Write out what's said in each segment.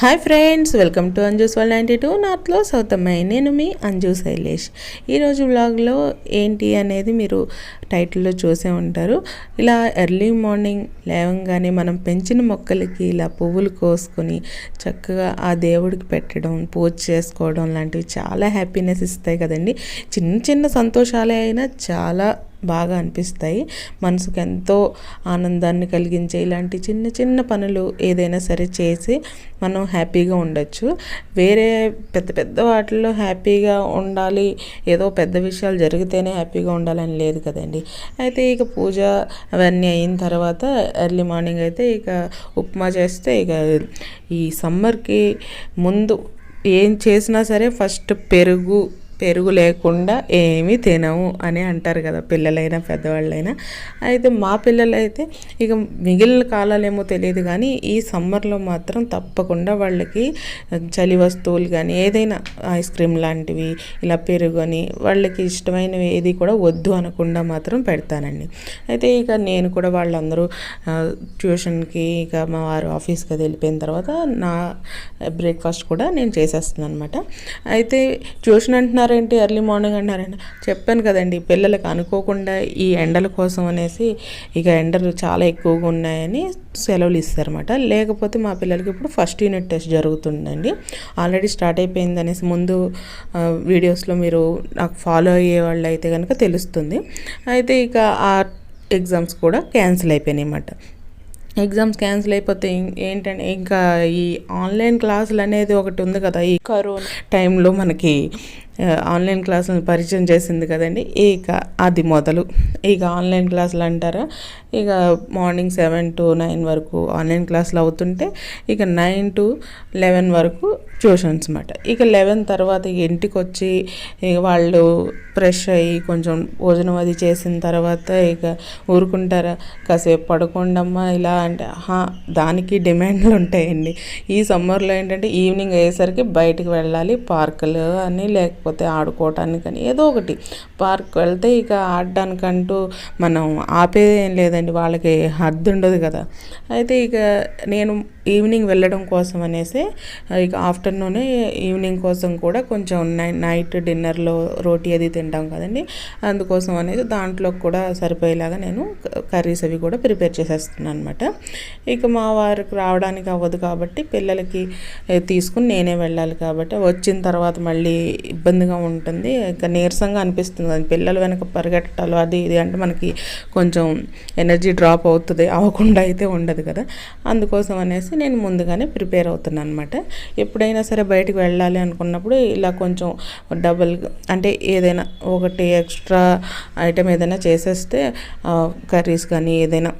Hi friends, welcome to Anju's world 92 నార్త్లో south అమ్మాయి. నేను మీ అంజు శైలేష్. ఈరోజు వ్లాగ్లో ఏంటి అనేది మీరు టైటిల్లో చూసే ఉంటారు. ఇలా ఎర్లీ మార్నింగ్ లేవగానే మనం పెంచిన మొక్కలకి ఇలా పువ్వులు కోసుకొని చక్కగా ఆ దేవుడికి పెట్టడం, పూజ చేసుకోవడం లాంటివి చాలా హ్యాపీనెస్ ఇస్తాయి కదండి. చిన్న చిన్న సంతోషాలే అయినా చాలా బాగా అనిపిస్తాయి. మనసుకు ఎంతో ఆనందాన్ని కలిగించే ఇలాంటి చిన్న చిన్న పనులు ఏదైనా సరే చేసి మనం హ్యాపీగా ఉండొచ్చు. వేరే పెద్ద పెద్ద వాటిల్లో హ్యాపీగా ఉండాలి, ఏదో పెద్ద విషయాలు జరిగితేనే హ్యాపీగా ఉండాలని లేదు కదండి. అయితే ఇక పూజ అవన్నీ అయిన తర్వాత ఎర్లీ మార్నింగ్ అయితే ఇక ఉప్మా చేస్తే, ఇక ఈ సమ్మర్కి ముందు ఏం చేసినా సరే ఫస్ట్ పెరుగు లేకుండా ఏమీ తినము అని అంటారు కదా, పిల్లలైనా పెద్దవాళ్ళైనా. అయితే మా పిల్లలైతే ఇక మిగిలిన కాలాలేమో తెలియదు కానీ ఈ సమ్మర్లో మాత్రం తప్పకుండా వాళ్ళకి చలి వస్తువులు కానీ ఏదైనా ఐస్ క్రీమ్ లాంటివి ఇలా పెరుగు అని వాళ్ళకి ఇష్టమైనవి ఏది కూడా వద్దు అనకుండా మాత్రం పెడతానండి. అయితే ఇక నేను కూడా వాళ్ళందరూ ట్యూషన్కి ఇక మా వారు ఆఫీస్కి అది వెళ్ళిపోయిన తర్వాత నా బ్రేక్ఫాస్ట్ కూడా నేను చేసేస్తున్నాను అనమాట. అయితే ట్యూషన్ అంటున్నారు ఏంటి ఎర్లీ మార్నింగ్ అన్నారండి. చెప్పాను కదండి, పిల్లలకు అనుకోకుండా ఈ ఎండల కోసం అనేసి ఇక ఎండలు చాలా ఎక్కువగా ఉన్నాయని సెలవులు ఇస్తారన్నమాట. లేకపోతే మా పిల్లలకి ఇప్పుడు ఫస్ట్ యూనిట్ టెస్ట్ జరుగుతుందండి. ఆల్రెడీ స్టార్ట్ అయిపోయింది అనేసి ముందు వీడియోస్లో మీరు నాకు ఫాలో అయ్యే వాళ్ళు అయితే కనుక తెలుస్తుంది. అయితే ఇక ఆ ఎగ్జామ్స్ కూడా క్యాన్సిల్ అయిపోయినాయి అన్నమాట. ఎగ్జామ్స్ క్యాన్సిల్ అయిపోతే ఏంటంటే ఇంకా ఈ ఆన్లైన్ క్లాసులు అనేది ఒకటి ఉంది కదా, ఈ కరోనా టైంలో మనకి ఆన్లైన్ క్లాసులను పరిచయం చేసింది కదండి. ఇక అది మొదలు ఇక ఆన్లైన్ క్లాసులు అంటారా, ఇక మార్నింగ్ 7 to 9 వరకు ఆన్లైన్ క్లాసులు అవుతుంటే ఇక 9 to 11 వరకు ట్యూషన్స్ అన్నమాట. ఇక 11 తర్వాత ఇంటికి వచ్చి ఇక వాళ్ళు ఫ్రెష్ అయ్యి కొంచెం భోజనం అది చేసిన తర్వాత ఇక ఊరుకుంటారా, కాసేపు పడుకోండమ్మా ఇలా అంటే దానికి డిమాండ్లు ఉంటాయండి. ఈ సమ్మర్లో ఏంటంటే ఈవినింగ్ అయ్యేసరికి బయటికి వెళ్ళాలి, పార్కులు అని లేకపోతే ఆడుకోవటానికి కానీ ఏదో ఒకటి పార్క్ వెళ్తే ఇక ఆడడానికంటూ మనం ఆపేదేం లేదండి, వాళ్ళకి హద్దు ఉండదు కదా. అయితే ఇక నేను ఈవినింగ్ వెళ్ళడం కోసం అనేసి ఇక ఆఫ్టర్నూనే ఈవినింగ్ కోసం కూడా కొంచెం నైట్ డిన్నర్లో రోటీ అది తింటాం కదండి, అందుకోసం అనేది దాంట్లో కూడా సరిపోయేలాగా నేను కర్రీస్ అవి కూడా ప్రిపేర్ చేసేస్తున్నాను అనమాట. ఇక మా వారికి రావడానికి అవ్వదు కాబట్టి పిల్లలకి తీసుకుని నేనే వెళ్ళాలి కాబట్టి వచ్చిన తర్వాత మళ్ళీ ఇబ్బందిగా ఉంటుంది, ఇక నీరసంగా అనిపిస్తుంది కదా. పిల్లలు వెనక పరిగెట్టాలి అది ఇది అంటే మనకి కొంచెం ఎనర్జీ డ్రాప్ అవుతుంది, అవ్వకుండా అయితే ఉండదు కదా. అందుకోసం అనేసి నేను ముందుగానే ప్రిపేర్ అవుతున్నాను అనమాట. ఎప్పుడైనా సరే బయటికి వెళ్ళాలి అనుకున్నప్పుడు ఇలా కొంచెం డబుల్ అంటే ఏదైనా ఒకటి ఎక్స్ట్రా ఐటెం ఏదైనా చేసేస్తే కర్రీస్ కానీ ఏదైనా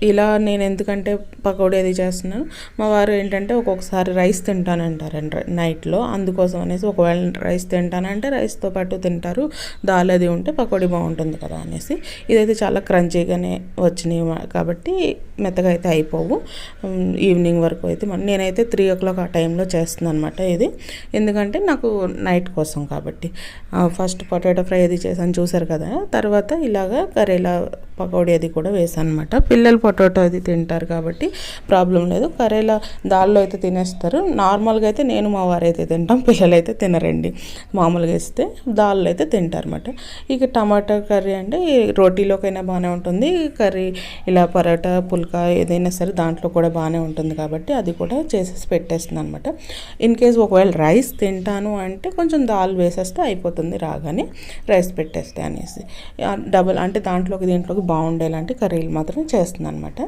ఇలా నేను ఎందుకంటే పకోడీ అది చేస్తున్నాను. మా వారు ఏంటంటే ఒక్కొక్కసారి రైస్ తింటానంటారండి నైట్లో, అందుకోసం అనేసి ఒకవేళ రైస్ తింటానంటే రైస్తో పాటు తింటారు, దాల్ అది ఉంటే పకోడీ బాగుంటుంది కదా అనేసి. ఇదైతే చాలా క్రంచీగానే వచ్చినాయి కాబట్టి మెత్తగా అయితే అయిపోవు. ఈవినింగ్ వరకు అయితే నేనైతే 3 o'clock ఆ టైంలో చేస్తున్నాను అనమాట ఇది, ఎందుకంటే నాకు నైట్ కోసం కాబట్టి. ఫస్ట్ పొటాటో ఫ్రై అది చేశాను చూసారు కదా, తర్వాత ఇలాగా కరేలా పకోడీ అది కూడా వేసాను అనమాట. పిల్లలు పొటాటో అది తింటారు కాబట్టి ప్రాబ్లం లేదు, కరేలా దాల్లో అయితే తినేస్తారు. నార్మల్గా అయితే నేను మా వారైతే తింటాం, పిల్లలు అయితే తినరండి. మామూలుగా ఇస్తే దాల్లో అయితే తింటారు అనమాట. ఇక టమాటా కర్రీ అంటే రోటీలోకైనా బాగానే ఉంటుంది, కర్రీ ఇలా పరోటా పుల్కా ఏదైనా సరే దాంట్లో కూడా బాగానే ఉంటుంది కాబట్టి అది కూడా చేసేసి పెట్టేస్తుంది అనమాట. ఇన్ కేస్ ఒకవేళ రైస్ తింటాను అంటే కొంచెం దాల్ వేసేస్తే అయిపోతుంది, రాగానే రైస్ పెట్టేస్తే అనేసి. డబుల్ అంటే దాంట్లోకి దీంట్లోకి బాగుండేలాంటి కర్రీలు మాత్రం చేస్తుంది అనమాట.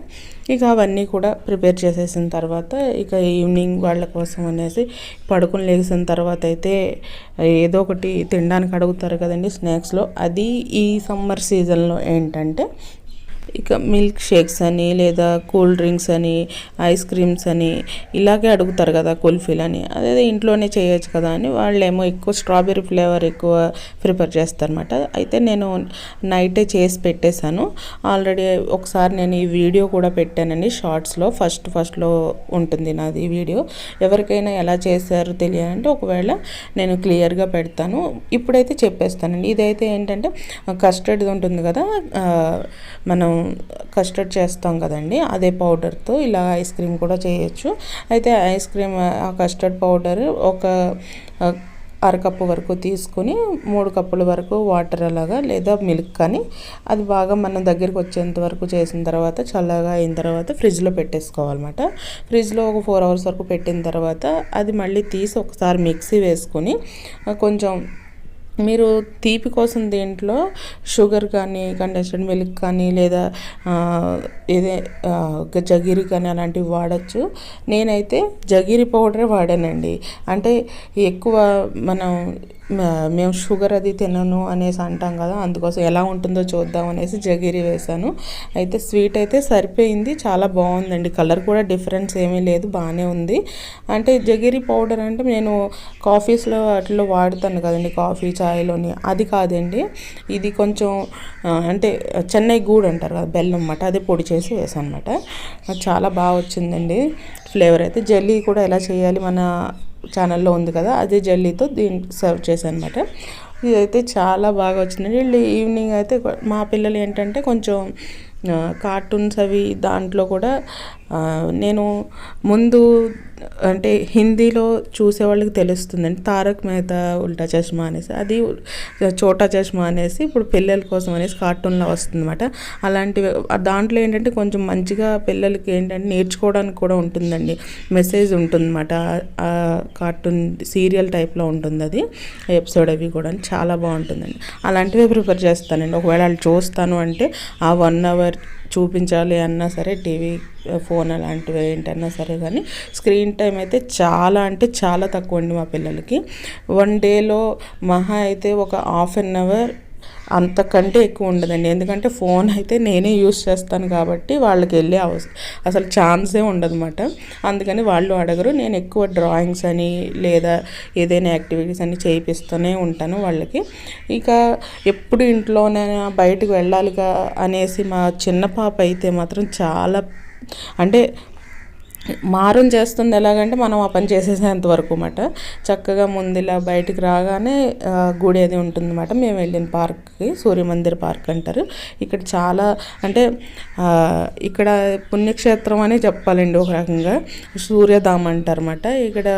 ఇక అవన్నీ కూడా ప్రిపేర్ చేసేసిన తర్వాత ఇక ఈవినింగ్ వాళ్ళ కోసం అనేసి పడుకుని లేచిన తర్వాత అయితే ఏదో ఒకటి తినడానికి అడుగుతారు కదండి స్నాక్స్లో. అది ఈ సమ్మర్ సీజన్లో ఏంటంటే ఇక మిల్క్ షేక్స్ అని లేదా కూల్ డ్రింక్స్ అని ఐస్ క్రీమ్స్ అని ఇలాగే అడుగుతారు కదా, కుల్ఫీలు అని. అదే ఇంట్లోనే చేయొచ్చు కదా అని వాళ్ళేమో ఎక్కువ స్ట్రాబెర్రీ ఫ్లేవర్ ఎక్కువ ప్రిపేర్ చేస్తారనమాట. అయితే నేను నైటే చేసి పెట్టేశాను ఆల్రెడీ. ఒకసారి నేను ఈ వీడియో కూడా పెట్టానండి షార్ట్స్లో, ఫస్ట్లో ఉంటుంది నాది వీడియో. ఎవరికైనా ఎలా చేశారో తెలియాలంటే ఒకవేళ నేను క్లియర్గా పెడతాను. ఇప్పుడైతే చెప్పేస్తానండి. ఇదైతే ఏంటంటే కస్టర్డ్ ఉంటుంది కదా, మనం కస్టర్డ్ చేస్తాం కదండి, అదే పౌడర్తో ఇలా ఐస్ క్రీమ్ కూడా చేయొచ్చు. అయితే ఐస్ క్రీమ్ ఆ కస్టర్డ్ పౌడర్ ఒక అరకప్పు వరకు తీసుకుని 3 కప్పుల వరకు వాటర్ అలాగా లేదా మిల్క్ కానీ అది బాగా మనం దగ్గరికి వచ్చేంత వరకు చేసిన తర్వాత చల్లగా అయిన తర్వాత ఫ్రిడ్జ్లో పెట్టేసుకోవాలన్నమాట. ఫ్రిడ్జ్లో ఒక 4 అవర్స్ వరకు పెట్టిన తర్వాత అది మళ్ళీ తీసి ఒకసారి మిక్సీ వేసుకొని కొంచెం మీరు తీపి కోసం దీంట్లో షుగర్ కానీ కండెన్స్డ్ మిల్క్ కానీ లేదా ఇదే జగీరి కానీ అలాంటివి వాడచ్చు. నేనైతే జగీరి పౌడరే వాడానండి. అంటే ఎక్కువ మేము షుగర్ అది తినను అనేసి అంటాం కదా, అందుకోసం ఎలా ఉంటుందో చూద్దాం అనేసి జగీరి వేసాను. అయితే స్వీట్ అయితే సరిపోయింది, చాలా బాగుందండి. కలర్ కూడా డిఫరెన్స్ ఏమీ లేదు, బాగానే ఉంది. అంటే జగీరి పౌడర్ అంటే నేను కాఫీస్లో వాటిలో వాడుతాను కదండి, కాఫీ ఛాయ్లోని, అది కాదండి. ఇది కొంచెం అంటే చెన్నై గూడు అంటారు కదా, బెల్లం అన్నమాట, అది పొడి చేసి వేసాను అనమాట. చాలా బాగా వచ్చిందండి ఫ్లేవర్ అయితే. జెల్లీ కూడా ఎలా చేయాలి మన ఛానల్లో ఉంది కదా, అదే జెల్లీతో దీన్ని సర్వ్ చేశాను అనమాట. ఇదైతే చాలా బాగా వచ్చిందండి. ఈవినింగ్ అయితే మా పిల్లలు ఏంటంటే కొంచెం కార్టూన్స్ అవి దాంట్లో కూడా నేను ముందు అంటే హిందీలో చూసేవాళ్ళకి తెలుస్తుందండి, తారక్ మెహతా ఉల్టా చష్మా అనేసి, అది చోటా చష్మా అనేసి ఇప్పుడు పిల్లల కోసం అనేసి కార్టూన్లో వస్తుందన్నమాట. అలాంటివి దాంట్లో ఏంటంటే కొంచెం మంచిగా పిల్లలకి ఏంటంటే నేర్చుకోవడానికి కూడా ఉంటుందండి, మెసేజ్ ఉంటుందన్నమాట. కార్టూన్ సీరియల్ టైప్లో ఉంటుంది అది ఎపిసోడ్, అవి కూడా చాలా బాగుంటుందండి. అలాంటివే ప్రిఫర్ చేస్తానండి. ఒకవేళ వాళ్ళు చూస్తాను అంటే ఆ 1 అవర్ చూపించాలి అన్నా సరే, టీవీ ఫోన్ అలాంటివి ఏంటన్నా సరే, కానీ స్క్రీన్ టైం అయితే చాలా అంటే చాలా తక్కువ అండి మా పిల్లలకి. 1 డేలో మహా అయితే ఒక ½ అన్ అవర్, అంతకంటే ఎక్కువ ఉండదండి. ఎందుకంటే ఫోన్ అయితే నేనే యూస్ చేస్తాను కాబట్టి వాళ్ళకి వెళ్ళే అసలు ఛాన్సే ఉండదన్నమాట. అందుకని వాళ్ళు అడగరు. నేను ఎక్కువ డ్రాయింగ్స్ అని లేదా ఏదైనా యాక్టివిటీస్ అని చేయిస్తూనే ఉంటాను వాళ్ళకి. ఇక ఎప్పుడు ఇంట్లోనే బయటకు వెళ్ళాలిగా అనేసి మా చిన్న పాప అయితే మాత్రం చాలా అంటే మారం చేస్తుంది. ఎలాగంటే మనం ఆ పని చేసేసేంత వరకు అన్నమాట. చక్కగా ముందులా బయటికి రాగానే గుడి అది ఉంటుందన్నమాట. మేము వెళ్ళిన పార్క్కి సూర్యమందిర్ పార్క్ అంటారు. ఇక్కడ చాలా అంటే ఇక్కడ పుణ్యక్షేత్రం అని చెప్పాలండి ఒక రకంగా, సూర్యధామ్ అంటారన్నమాట. ఇక్కడ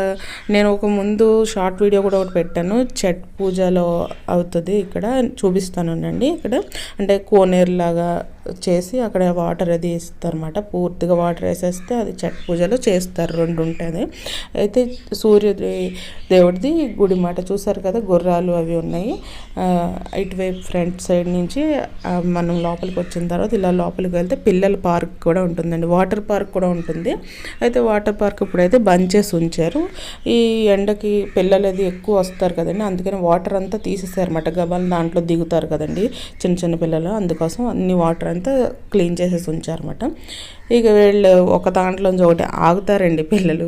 నేను ఒక ముందు షార్ట్ వీడియో కూడా ఒకటి పెట్టాను, ఛట్ పూజలో అవుతుంది ఇక్కడ, చూపిస్తానండి. ఇక్కడ అంటే కోనేరులాగా చేసి అక్కడ వాటర్ అది ఇస్తారన్నమాట. పూర్తిగా వాటర్ వేసేస్తే అది ఛట్ పూజలో చేస్తారు, 2 ఉంటుంది. అయితే దేవుడిది గుడి మాట చూసారు కదా, గుర్రాలు అవి ఉన్నాయి. ఇటువైపు ఫ్రంట్ సైడ్ నుంచి మనం లోపలికి వచ్చిన తర్వాత ఇలా లోపలికి వెళ్తే పిల్లల పార్క్ కూడా ఉంటుందండి, వాటర్ పార్క్ కూడా ఉంటుంది. అయితే వాటర్ పార్క్ ఇప్పుడైతే బంద్ చేసి ఉంచారు. ఈ ఎండకి పిల్లలు అది ఎక్కువ వస్తారు కదండి, అందుకని వాటర్ అంతా తీసేసారన్నమాట. గబాలు దాంట్లో దిగుతారు కదండి చిన్న చిన్న పిల్లలు, అందుకోసం అన్ని వాటర్ అంతా క్లీన్ చేసేసి ఉంచారన్నమాట. ఇక వీళ్ళు ఒక దాంట్లోంచి ఒకటి ఆగుతారండి పిల్లలు,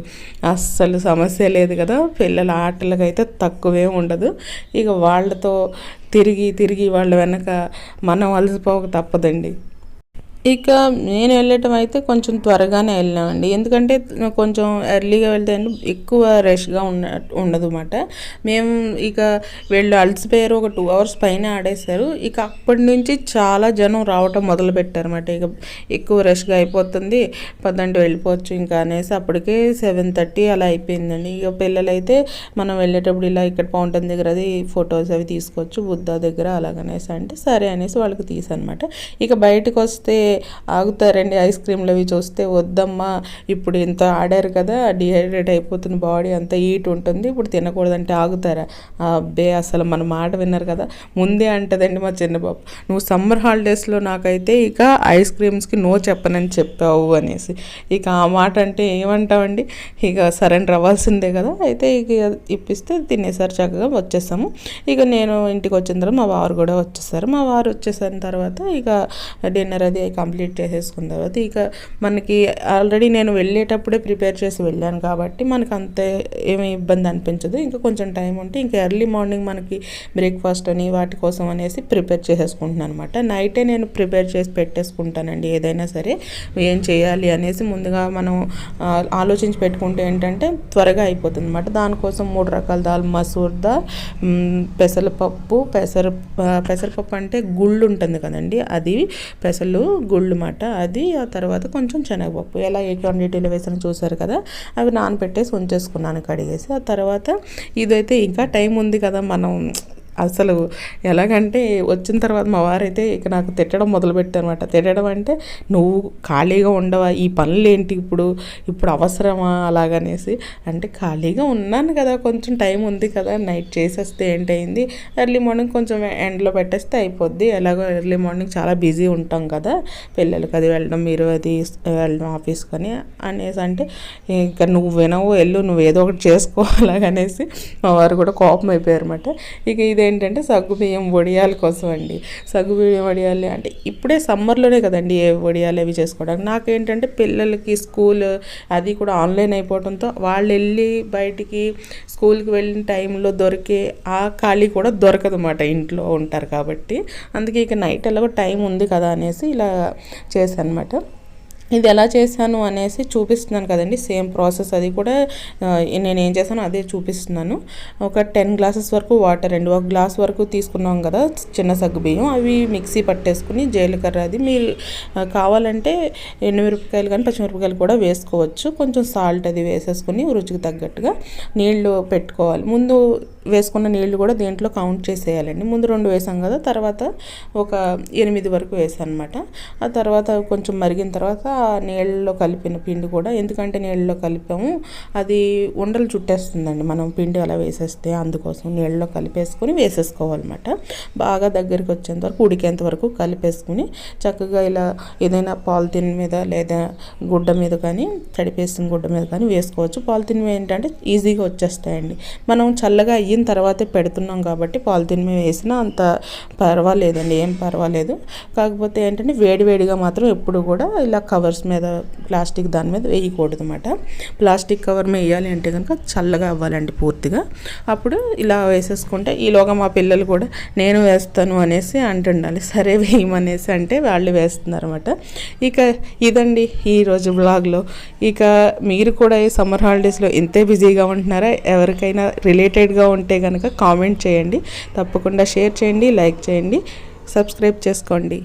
అస్సలు సమస్య లేదు కదా. పిల్లల ఆటలకైతే తక్కువే ఉండదు. ఇక వాళ్ళతో తిరిగి తిరిగి వాళ్ళ వెనక మనం అలసిపోక తప్పదండి. ఇక నేను వెళ్ళటం అయితే కొంచెం త్వరగానే వెళ్ళామండి, ఎందుకంటే కొంచెం ఎర్లీగా వెళ్తే ఎక్కువ రష్గా ఉండదు అన్నమాట. మేము ఇక వీళ్ళు అలసిపోయారు, ఒక 2 అవర్స్ పైన ఆడేశారు. ఇక అప్పటి నుంచి చాలా జనం రావటం మొదలు పెట్టారన్నమాట. ఇక ఎక్కువ రష్గా అయిపోతుంది, పదండి వెళ్ళిపోవచ్చు ఇంకా అనేసి అప్పటికే 7:30 అలా అయిపోయిందండి. ఇక పిల్లలైతే మనం వెళ్ళేటప్పుడు ఇలా ఇక్కడ ఫౌంటైన్ దగ్గర అది ఫొటోస్ అవి తీసుకోవచ్చు బుద్ధ దగ్గర అలాగనేసి అంటే సరే అనేసి వాళ్ళకి తీసనమాట. ఇక బయటకు వస్తే ఆగుతారండి, ఐస్ క్రీమ్లు అవి చూస్తే వద్దమ్మా ఇప్పుడు ఇంత ఆడారు కదా, డిహైడ్రేట్ అయిపోతుంది, బాడీ అంతా హీట్ ఉంటుంది, ఇప్పుడు తినకూడదంటే ఆగుతారా? అబ్బే అసలు మన మాట విన్నారు కదా. ముందే అంటదండి మా చిన్న బాబు, నువ్వు సమ్మర్ హాలిడేస్లో నాకైతే ఇక ఐస్ క్రీమ్స్కి నో చెప్పనని చెప్పావు అనేసి. ఇక ఆ మాట అంటే ఏమంటామండి, ఇక సరెండర్ అవ్వాల్సిందే కదా. అయితే ఇక ఇప్పిస్తే తినేసారు, చక్కగా వచ్చేసాము. ఇక నేను ఇంటికి వచ్చిన తర్వాత మా వారు కూడా వచ్చేసారు. మా వారు వచ్చేసిన తర్వాత ఇక డిన్నర్ అది కంప్లీట్ చేసేసుకున్న తర్వాత ఇక మనకి ఆల్రెడీ నేను వెళ్ళేటప్పుడే ప్రిపేర్ చేసి వెళ్ళాను కాబట్టి మనకు అంతే ఏమీ ఇబ్బంది అనిపించదు. ఇంకా కొంచెం టైం ఉంటే ఇంకా ఎర్లీ మార్నింగ్ మనకి బ్రేక్ఫాస్ట్ అని వాటి కోసం అనేసి ప్రిపేర్ చేసేసుకుంటున్నాను అనమాట. నైటే నేను ప్రిపేర్ చేసి పెట్టేసుకుంటానండి, ఏదైనా సరే ఏం చేయాలి అనేసి ముందుగా మనం ఆలోచించి పెట్టుకుంటే ఏంటంటే త్వరగా అయిపోతుంది అనమాట. దానికోసం 3 రకాల దాల్, మసూర్ దాల్, పెసరపప్పు, పెసరపప్పు అంటే గుళ్ళు ఉంటుంది కదండి, అది పెసలు గుళ్ళు మాట అది. ఆ తర్వాత కొంచెం శనగపప్పు ఎలా ఏ క్వాంటిటీలో వేసాను చూసారు కదా, అవి నానబెట్టేసి ఉంచేసుకున్నాను కడిగేసి. ఆ తర్వాత ఇదైతే ఇంకా టైం ఉంది కదా, మనం అసలు ఎలాగంటే వచ్చిన తర్వాత మా వారైతే ఇక నాకు తిట్టడం మొదలుపెట్టారనమాట. తిట్టడం అంటే, నువ్వు ఖాళీగా ఉండవా, ఈ పనులు ఏంటి ఇప్పుడు అవసరమా అలాగనేసి. అంటే ఖాళీగా ఉన్నాను కదా, కొంచెం టైం ఉంది కదా, నైట్ చేసేస్తే ఏంటయింది, ఎర్లీ మార్నింగ్ కొంచెం ఎండలో పెట్టేస్తే అయిపోద్ది. ఎలాగో ఎర్లీ మార్నింగ్ చాలా బిజీ ఉంటాం కదా, పిల్లలకి అది వెళ్ళడం, మీరు అది వెళ్ళడం ఆఫీస్కి అని అనేసి అంటే, ఇంకా నువ్వు వినవు, వెళ్ళు, నువ్వు ఏదో ఒకటి చేసుకో అలాగనేసి మా వారు కూడా కోపం అయిపోయారు అనమాట. ఇక ఇదేంటంటే సగ్గుబియ్యం వడియాల కోసం అండి. సగ్గుబియ్యం వడియాలి అంటే ఇప్పుడే సమ్మర్లోనే కదండి ఏ వడియాలు అవి చేసుకోవడానికి. నాకేంటంటే పిల్లలకి స్కూల్ అది కూడా ఆన్లైన్ అయిపోవడంతో వాళ్ళు వెళ్ళి బయటికి స్కూల్కి వెళ్ళిన టైంలో దొరికే ఆ ఖాళీ కూడా దొరకదన్నమాట, ఇంట్లో ఉంటారు కాబట్టి. అందుకే ఇక నైట్ ఎలాగో టైం ఉంది కదా అనేసి ఇలా చేశాను అనమాట. ఇది ఎలా చేశాను అనేసి చూపిస్తున్నాను కదండి, సేమ్ ప్రాసెస్ అది కూడా నేను ఏం చేశానో అదే చూపిస్తున్నాను. ఒక 10 గ్లాసెస్ వరకు వాటర్ అండి, 1 గ్లాస్ వరకు తీసుకున్నాం కదా చిన్న సగ్గు బియ్యం, అవి మిక్సీ పట్టేసుకుని జీలకర్ర అది మీరు కావాలంటే ఎండుమిరపకాయలు కానీ పచ్చిమిరపకాయలు కూడా వేసుకోవచ్చు. కొంచెం సాల్ట్ అది వేసేసుకుని రుచికి తగ్గట్టుగా నీళ్లు పెట్టుకోవాలి. ముందు వేసుకున్న నీళ్లు కూడా దీంట్లో కౌంట్ చేసేయాలండి. ముందు 2 వేసాం కదా, తర్వాత ఒక 8 వరకు వేసాను అనమాట. ఆ తర్వాత కొంచెం మరిగిన తర్వాత నీళ్ళలో కలిపిన పిండి కూడా, ఎందుకంటే నీళ్ళలో కలిపాము అది ఉండలు చుట్టేస్తుందండి మనం పిండి అలా వేసేస్తే, అందుకోసం నీళ్ళలో కలిపేసుకొని వేసేసుకోవాలన్నమాట. బాగా దగ్గరికి వచ్చేంత వరకు ఉడికేంత వరకు కలిపేసుకుని చక్కగా ఇలా ఏదైనా పాలిథిన్ మీద లేదా గుడ్డ మీద కానీ, తడిపేసిన గుడ్డ మీద కానీ వేసుకోవచ్చు. పాలిథిన్ మీద ఏంటంటే ఈజీగా వచ్చేస్తాయండి. మనం చల్లగా అయిన తర్వాతే పెడుతున్నాం కాబట్టి పాలిథిన్ మీద వేసినా అంత పర్వాలేదండి, ఏం పర్వాలేదు. కాకపోతే ఏంటంటే వేడివేడిగా మాత్రం ఎప్పుడు కూడా ఇలా కవర్స్ మీద ప్లాస్టిక్ దాని మీద వేయకూడదు అన్నమాట. ప్లాస్టిక్ కవర్ మీద వేయాలి అంటే కనుక చల్లగా అవ్వాలండి పూర్తిగా. అప్పుడు ఇలా వేసేసుకుంటే, ఈలోగా మా పిల్లలు కూడా నేను వేస్తాను అనేసి అంటుండాలి, సరే వేయమనేసి అంటే వాళ్ళు వేస్తున్నారు అనమాట. ఇక ఇదండి ఈరోజు బ్లాగ్లో. ఇక మీరు కూడా ఈ సమ్మర్ హాలిడేస్లో ఇంతే బిజీగా ఉంటున్నారా? ఎవరికైనా రిలేటెడ్గా ఉంటే కనుక కామెంట్ చేయండి, తప్పకుండా షేర్ చేయండి, లైక్ చేయండి, సబ్స్క్రైబ్ చేసుకోండి.